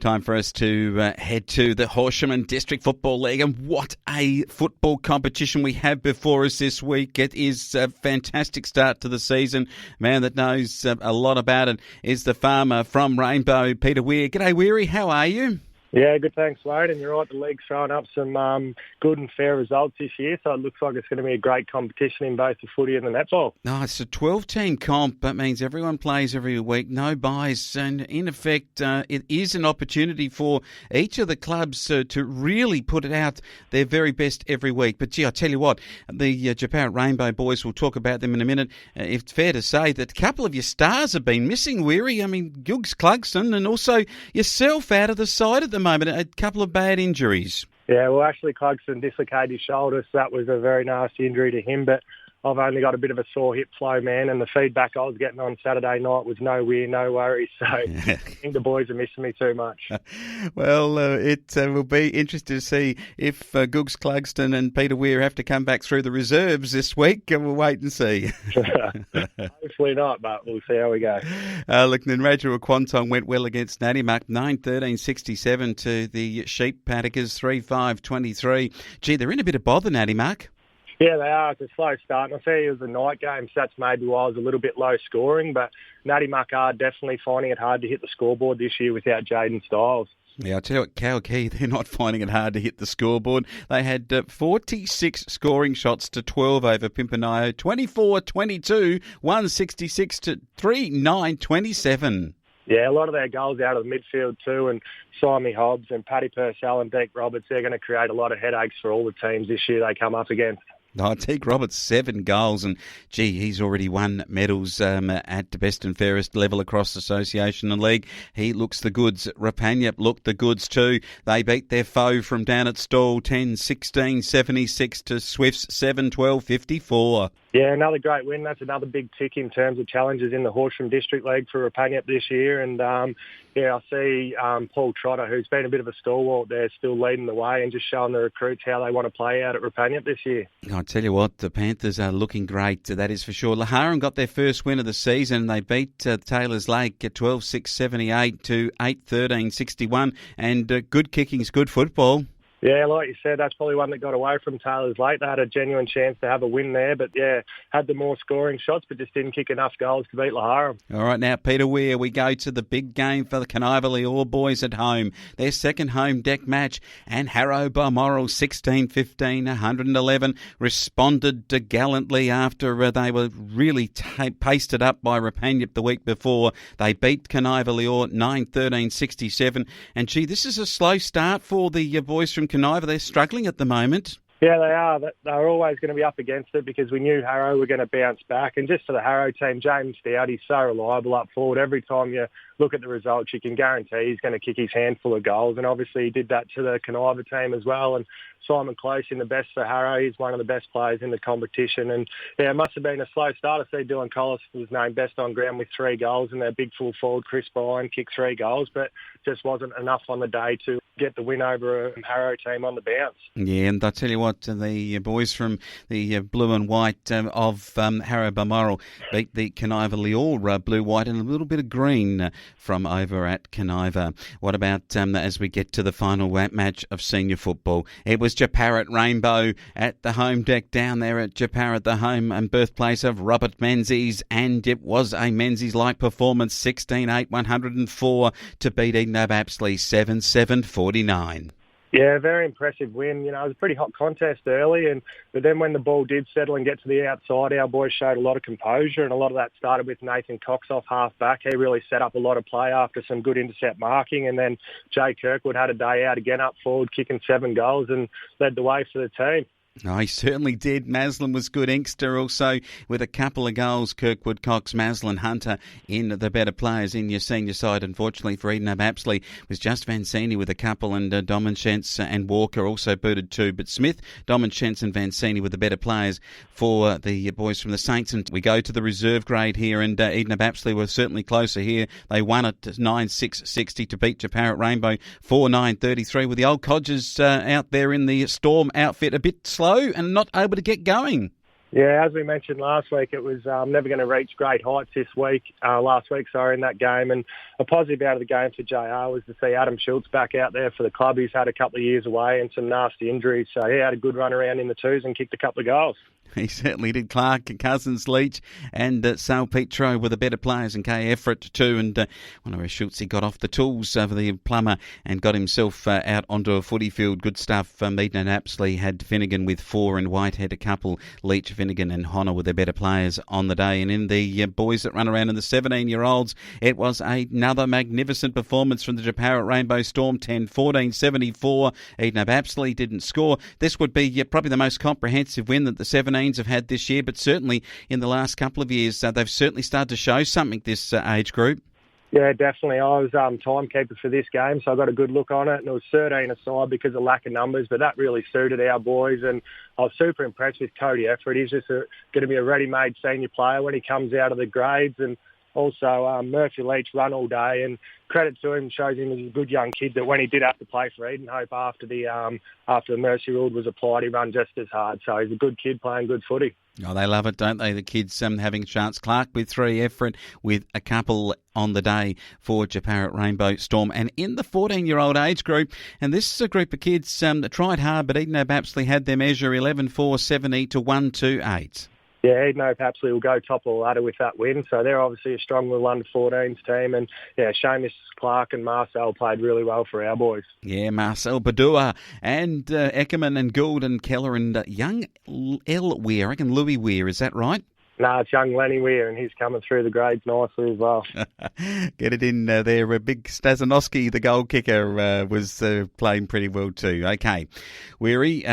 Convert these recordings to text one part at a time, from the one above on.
Time for us to head to the Horsham District Football League, and what a football competition we have before us this week. It is a fantastic start to the season. Man that knows a lot about it is the farmer from Rainbow, Peter Weir. G'day, Weary. How are you? Yeah, good, thanks, Wade. And you're right, the league's throwing up some good and fair results this year, so it looks like it's going to be a great competition in both the footy and the netball. No, it's a 12-team comp. That means everyone plays every week, no buys, and in effect, it is an opportunity for each of the clubs to really put it out their very best every week. But gee, I tell you what, the Jeparit-Rainbow boys, we'll talk about them in a minute. It's fair to say that a couple of your stars have been missing, Weary. I mean, Guggs Clugston and also yourself out of the side at the moment, a couple of bad injuries. Yeah, well, actually, Clugston dislocated his shoulder, so that was a very nasty injury to him, but I've only got a bit of a sore hip flow, man, and the feedback I was getting on Saturday night was no Weir, no worries, so I think the boys are missing me too much. Well, it will be interesting to see if Guggs Clugston and Peter Weir have to come back through the reserves this week. We'll wait and see. Hopefully not, but we'll see how we go. Look, Nanradra Quantong went well against Nadimuck, 9-13-67 to the Sheep Paddocks, 3-5-23. Gee, they're in a bit of bother, Nadimuck. Yeah, they are. It's a slow start. And I say it was a night game, so that's maybe why it was a little bit low scoring. But Nadimuck are definitely finding it hard to hit the scoreboard this year without Jaden Stiles. Yeah, I'll tell you what, Cowkey, they're not finding it hard to hit the scoreboard. They had 46 scoring shots to 12 over Pimpernio, 24-22, 166 to 3-9-27. Yeah, a lot of their goals out of the midfield too, and Simon Hobbs and Paddy Purcell and Deke Roberts, they're going to create a lot of headaches for all the teams this year they come up against. Oh, Teague Roberts, 7 goals, and gee, he's already won medals at the best and fairest level across association and league. He looks the goods. Rapanyup looked the goods too. They beat their foe from down at Stall, 10-16-76 to Swifts, 7-12-54. Yeah, another great win. That's another big tick in terms of challenges in the Horsham District League for Rapanyup this year. And I see Paul Trotter, who's been a bit of a stalwart there, still leading the way and just showing the recruits how they want to play out at Rapanyup this year. I tell you what, the Panthers are looking great, that is for sure. Laharan got their first win of the season. They beat Taylors Lake at 12-6-78 to 8-13-61. And good kicking's good football. Yeah, like you said, that's probably one that got away from Taylors Lake. They had a genuine chance to have a win there, but yeah, had the more scoring shots, but just didn't kick enough goals to beat Laharan. All right, now, Peter Weir, we go to the big game for the Kaniva-Leor boys at home. Their second home deck match, and Harrow Balmoral, 16-15, 111, responded gallantly after they were really pasted up by Rapanyup the week before. They beat Kaniva-Leor 9-13-67, and gee, this is a slow start for the boys from Kaniva. They're struggling at the moment. Yeah, they are. They're always going to be up against it because we knew Harrow were going to bounce back. And just for the Harrow team, James Dowd, he's so reliable up forward. Every time you look at the results, you can guarantee he's going to kick his handful of goals. And obviously he did that to the Kaniva team as well. And Simon Close in the best for Harrow. He's one of the best players in the competition. And yeah, it must have been a slow start. I see Dylan Collis was named best on ground with 3 goals, and their big full forward Chris Bryan kicked 3 goals, but just wasn't enough on the day to get the win over a Harrow team on the bounce. Yeah, and I tell you what, the boys from the blue and white of Harrow Balmoral beat the Kaniva-Leor blue, white and a little bit of green from over at Kaniva. What about as we get to the final match of senior football? It was Jeparit-Rainbow at the home deck down there at Jeparit, the home and birthplace of Robert Menzies, and it was a Menzies-like performance, 16-8, 104 to beat Edna Apsley, 7-7-49. Yeah, very impressive win. You know, it was a pretty hot contest early, but then when the ball did settle and get to the outside, our boys showed a lot of composure, and a lot of that started with Nathan Cox off half-back. He really set up a lot of play after some good intercept marking, and then Jay Kirkwood had a day out again up forward, kicking 7 goals and led the way for the team. Oh, he certainly did. Maslin was good. Inkster also with a couple of goals. Kirkwood, Cox, Maslin, Hunter in the better players in your senior side. Unfortunately for Eden Apsley was just Vancini with a couple, and Domenschentz and Walker also booted 2. But Smith, Domenschentz and Vancini were the better players for the boys from the Saints. And we go to the reserve grade here, and Eden Apsley were certainly closer here. They won at 9-6-60 to beat Jeparit-Rainbow 4-9-33 with the old codgers out there in the Storm outfit a bit slow and not able to get going. Yeah, as we mentioned last week, it was never going to reach great heights last week, in that game. And a positive out of the game for JR was to see Adam Schultz back out there for the club. He's had a couple of years away and some nasty injuries, so he had a good run around in the twos and kicked a couple of goals. He certainly did. Clark, Cousins, Leach and Sal Petro were the better players, and Kay Effort too. And one of Schultz, he got off the tools over the plumber and got himself out onto a footy field. Good stuff. Eden and Apsley had Finnegan with 4 and Whitehead a couple. Leach, Finnegan and Honor were the better players on the day. And in the boys that run around in the 17-year-olds, it was another magnificent performance from the Jeparit-Rainbow Storm, 10-14-74. Eden Apsley didn't score. This would be probably the most comprehensive win that the 17 have had this year, but certainly in the last couple of years, they've certainly started to show something, this age group. Yeah, definitely. I was timekeeper for this game, so I got a good look on it, and it was 13 aside because of lack of numbers, but that really suited our boys, and I was super impressed with Cody Effort. He's just going to be a ready-made senior player when he comes out of the grades, and also Murphy Leach run all day, and credit to him, shows him as a good young kid that when he did have to play for Edenhope after the Mercy rule was applied, he ran just as hard. So he's a good kid playing good footy. Oh, they love it, don't they? The kids having a chance. Clark with 3, Effort with a couple on the day for Jeparit-Rainbow Storm. And in the 14-year-old age group, and this is a group of kids that tried hard, but Edenhope Apsley had their measure 11-4-70 to 1-2-8. Yeah, Edenhope Apsley will go top of the ladder with that win. So they're obviously a strong little under-14s team. And, yeah, Seamus Clark and Marcel played really well for our boys. Yeah, Marcel Badua and Eckerman and Gould and Keller and young L. Weir. I reckon Louis Weir, is that right? No, it's young Lenny Weir, and he's coming through the grades nicely as well. Get it in there. Big Stazanowski, the goal kicker, was playing pretty well too. Okay. Weary,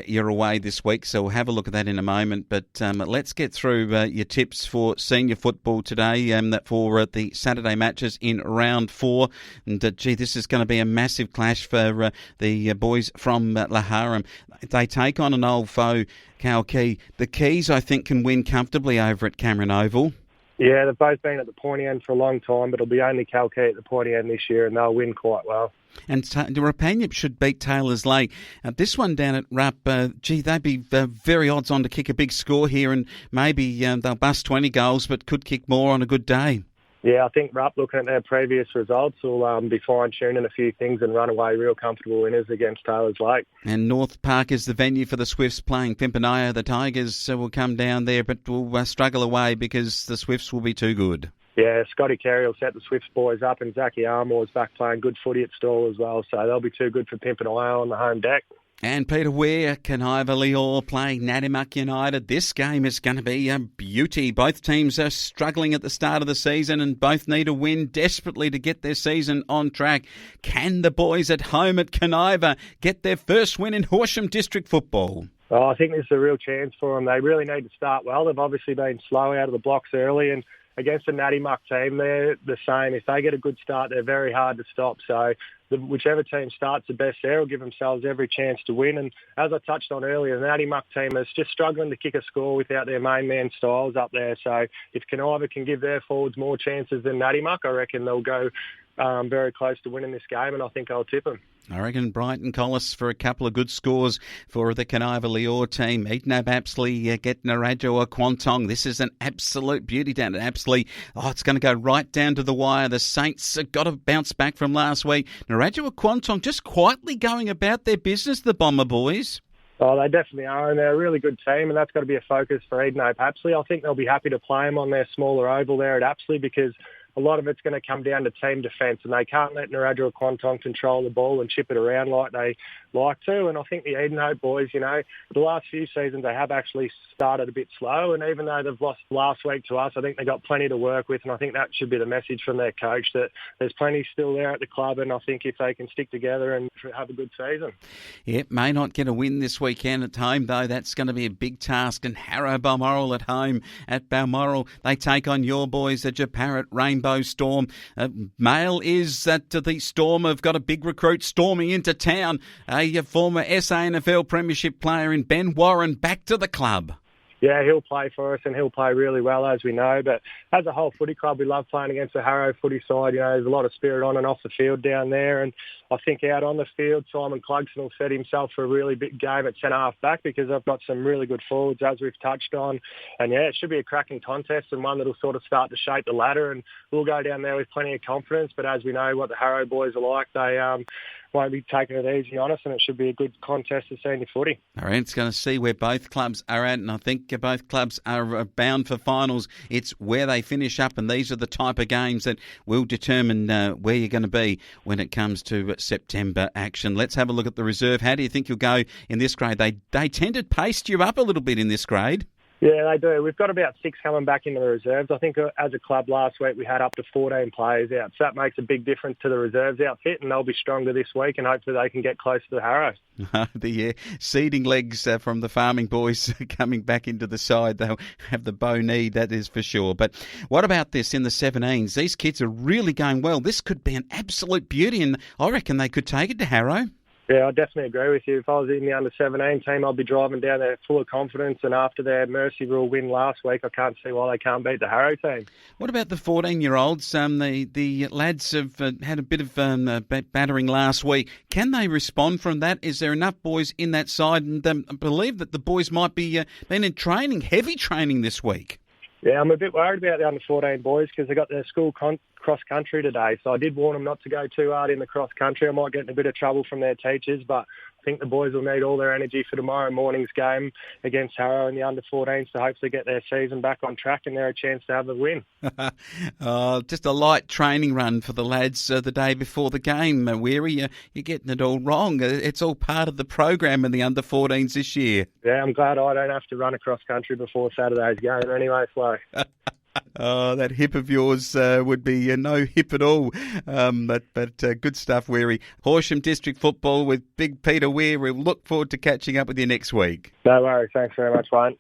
you're away this week, so we'll have a look at that in a moment. But let's get through your tips for senior football today for the Saturday matches in round 4. And, this is going to be a massive clash for the boys from Laharam. They take on an old foe, Cowkey. The Keys, I think, can win comfortably over at Cameron Oval. Yeah, they've both been at the pointy end for a long time, but it'll be only Cowkey at the pointy end this year, and they'll win quite well. And Rapaniup should beat Taylor's Lake. This one down at Rupp, they'd be very odds on to kick a big score here, and maybe they'll bust 20 goals, but could kick more on a good day. Yeah, I think Rupp, looking at their previous results, will be fine-tuning a few things and run away real comfortable winners against Taylor's Lake. And North Park is the venue for the Swifts playing Pimpernaya. The Tigers will come down there, but will struggle away because the Swifts will be too good. Yeah, Scotty Carey will set the Swifts boys up, and Zachy Armour's back playing good footy at Stawell as well, so they'll be too good for Pimpernaya on the home deck. And Peter Weir, Canaiva Leor playing Natimuc United. This game is going to be a beauty. Both teams are struggling at the start of the season and both need a win desperately to get their season on track. Can the boys at home at Canaiva get their first win in Horsham District football? Oh, I think this is a real chance for them. They really need to start well. They've obviously been slow out of the blocks early, and against the Natimuc team, they're the same. If they get a good start, they're very hard to stop. So whichever team starts the best there will give themselves every chance to win. And as I touched on earlier, the Natimuc team is just struggling to kick a score without their main man Styles up there. So if Canaiva can give their forwards more chances than Natimuc, I reckon they'll go very close to winning this game, and I think I'll tip them. I reckon Brighton Collis for a couple of good scores for the Canaiva Leor team. Edenhope Apsley get Narajoa Quantong. This is an absolute beauty down at Apsley. Oh, it's going to go right down to the wire. The Saints have got to bounce back from last week. Narajoa Quantong just quietly going about their business, the Bomber boys. Oh, they definitely are, and they're a really good team, and that's got to be a focus for Edenhope Apsley. I think they'll be happy to play them on their smaller oval there at Apsley because a lot of it's going to come down to team defence, and they can't let Narajoa Quantong control the ball and chip it around like they like to. And I think the Edenhope boys, the last few seasons they have actually started a bit slow, and even though they've lost last week to us, I think they've got plenty to work with, and I think that should be the message from their coach, that there's plenty still there at the club, and I think if they can stick together and have a good season. Yeah, may not get a win this weekend at home, though. That's going to be a big task. And Harrow Balmoral at home at Balmoral, they take on your boys, the Jeparit-Rainbow Storm. Mail is that the Storm have got a big recruit storming into town. A former SANFL Premiership player in Ben Warren back to the club. Yeah, he'll play for us, and he'll play really well, as we know. But as a whole footy club, we love playing against the Harrow footy side. There's a lot of spirit on and off the field down there. And I think out on the field, Simon Clugston will set himself for a really big game at centre-half back because I've got some really good forwards, as we've touched on. And, yeah, it should be a cracking contest and one that will sort of start to shape the ladder, and we'll go down there with plenty of confidence. But as we know what the Harrow boys are like, they won't be taking it easy on us, and it should be a good contest of senior footy. All right, it's going to see where both clubs are at, and I think both clubs are bound for finals. It's where they finish up, and these are the type of games that will determine where you're going to be when it comes to September action. Let's have a look at the reserve. How do you think you'll go in this grade? They tend to pace you up a little bit in this grade. Yeah, they do. We've got about 6 coming back into the reserves. I think as a club last week we had up to 14 players out. So that makes a big difference to the reserves outfit, and they'll be stronger this week, and hopefully they can get close to the Harrow. The seeding legs from the farming boys coming back into the side. They'll have the bow knee, that is for sure. But what about this in the 17s? These kids are really going well. This could be an absolute beauty, and I reckon they could take it to Harrow. Yeah, I definitely agree with you. If I was in the under-17 team, I'd be driving down there full of confidence, and after their Mercy Rule win last week, I can't see why they can't beat the Harrow team. What about the 14-year-olds? The lads have had a bit of battering last week. Can they respond from that? Is there enough boys in that side? And I believe that the boys might be been in training, heavy training this week. Yeah, I'm a bit worried about the under-14 boys because they got their school cross-country today. So I did warn them not to go too hard in the cross-country. I might get in a bit of trouble from their teachers, but I think the boys will need all their energy for tomorrow morning's game against Harrow and the under-14s to hopefully get their season back on track, and they're a chance to have a win. Just a light training run for the lads the day before the game. Weir, you're getting it all wrong. It's all part of the program in the under-14s this year. Yeah, I'm glad I don't have to run across country before Saturday's game anyway, Flo. Oh, that hip of yours would be no hip at all. But good stuff, Weary. Horsham District Football with Big Peter Weir. We'll look forward to catching up with you next week. No worries. Thanks very much, Wayne.